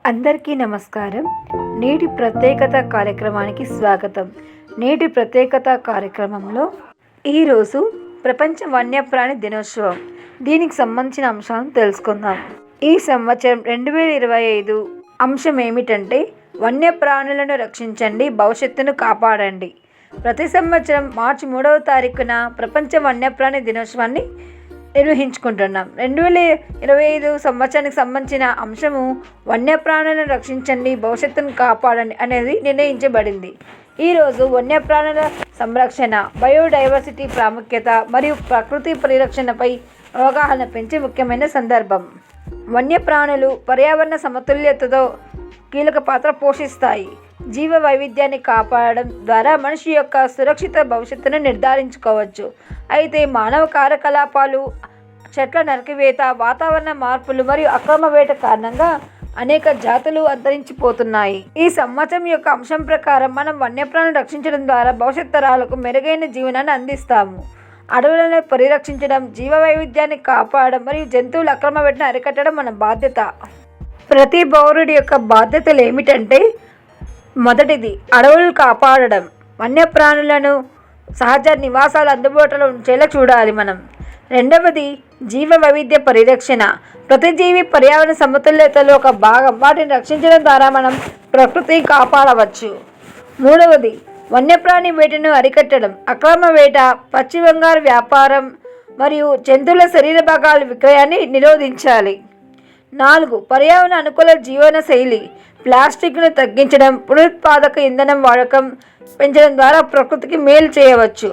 అందరికీ నమస్కారం. నేటి ప్రత్యేకత కార్యక్రమానికి స్వాగతం. నేటి ప్రత్యేకత కార్యక్రమంలో ఈరోజు ప్రపంచ వన్యప్రాణి దినోత్సవం. దీనికి సంబంధించిన అంశాలను తెలుసుకుందాం. ఈ సంవత్సరం 2025 అంశం ఏమిటంటే వన్యప్రాణులను రక్షించండి, భవిష్యత్తును కాపాడండి. ప్రతి సంవత్సరం మార్చి 3వ తారీఖున ప్రపంచ వన్యప్రాణి దినోత్సవాన్ని నిర్వహించుకుంటున్నాం. 2025 సంవత్సరానికి సంబంధించిన అంశము వన్యప్రాణులను రక్షించండి, భవిష్యత్తును కాపాడండి అనేది నిర్ణయించబడింది. ఈరోజు వన్యప్రాణుల సంరక్షణ, బయోడైవర్సిటీ ప్రాముఖ్యత మరియు ప్రకృతి పరిరక్షణపై అవగాహన పెంచే ముఖ్యమైన సందర్భం. వన్యప్రాణులు పర్యావరణ సమతుల్యతతో కీలక పాత్ర పోషిస్తాయి. జీవ వైవిధ్యాన్ని కాపాడడం ద్వారా మనిషి యొక్క సురక్షిత భవిష్యత్తును నిర్ధారించుకోవచ్చు. అయితే మానవ కార్యకలాపాలు, చెట్ల నరికివేత, వాతావరణ మార్పులు మరియు అక్రమ వేట కారణంగా అనేక జాతులు అంతరించిపోతున్నాయి. ఈ సంవత్సరం యొక్క అంశం ప్రకారం మనం వన్యప్రాణులను రక్షించడం ద్వారా భవిష్యత్ తరాలకు మెరుగైన జీవనాన్ని అందిస్తాము. అడవులను పరిరక్షించడం, జీవ వైవిధ్యాన్ని కాపాడడం మరియు జంతువుల అక్రమ వేటను అరికట్టడం మన బాధ్యత. ప్రతి పౌరుడి యొక్క బాధ్యతలు ఏమిటంటే, మొదటిది అడవులను కాపాడడం, వన్యప్రాణులను సహజ నివాసాలు అందుబాటులో ఉంచేలా చూడాలి మనం. రెండవది జీవ వైవిధ్య పరిరక్షణ, ప్రతి జీవి పర్యావరణ సమతుల్యతలో ఒక భాగం. వాటిని రక్షించడం ద్వారా మనం ప్రకృతిని కాపాడవచ్చు. మూడవది వన్యప్రాణి వేటను అరికట్టడం, అక్రమ వేట, పచ్చి బంగారు వ్యాపారం మరియు జంతువుల శరీర భాగాల విక్రయాన్ని నిరోధించాలి. 4 పర్యావరణ అనుకూల జీవన శైలి, ప్లాస్టిక్ను తగ్గించడం, పునరుత్పాదక ఇంధనం వాడకం పెంచడం ద్వారా ప్రకృతికి మేలు చేయవచ్చు.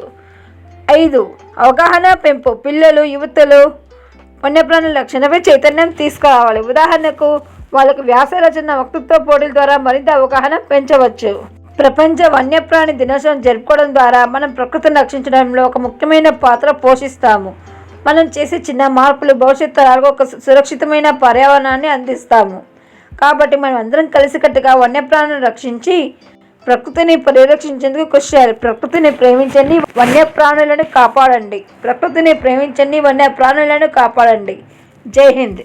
5 అవగాహన పెంపు, పిల్లలు, యువతలు వన్యప్రాణుల రక్షణపై చైతన్యం తీసుకురావాలి. ఉదాహరణకు వాళ్ళకు వ్యాస రచన, వక్తృత్వ పోటీల ద్వారా మరింత అవగాహన పెంచవచ్చు. ప్రపంచ వన్యప్రాణి దినోత్సవం జరుపుకోవడం ద్వారా మనం ప్రకృతిని రక్షించడంలో ఒక ముఖ్యమైన పాత్ర పోషిస్తాము. మనం చేసే చిన్న మార్పులు భవిష్యత్ తరాలకు ఒక సురక్షితమైన పర్యావరణాన్ని అందిస్తాము. కాబట్టి మనం అందరం కలిసికట్టుగా వన్యప్రాణులను రక్షించి ప్రకృతిని పరిరక్షించేందుకు కృషి చేయాలి. ప్రకృతిని ప్రేమించండి, వన్యప్రాణులను కాపాడండి. ప్రకృతిని ప్రేమించండి, వన్యప్రాణులను కాపాడండి. జై హింద్.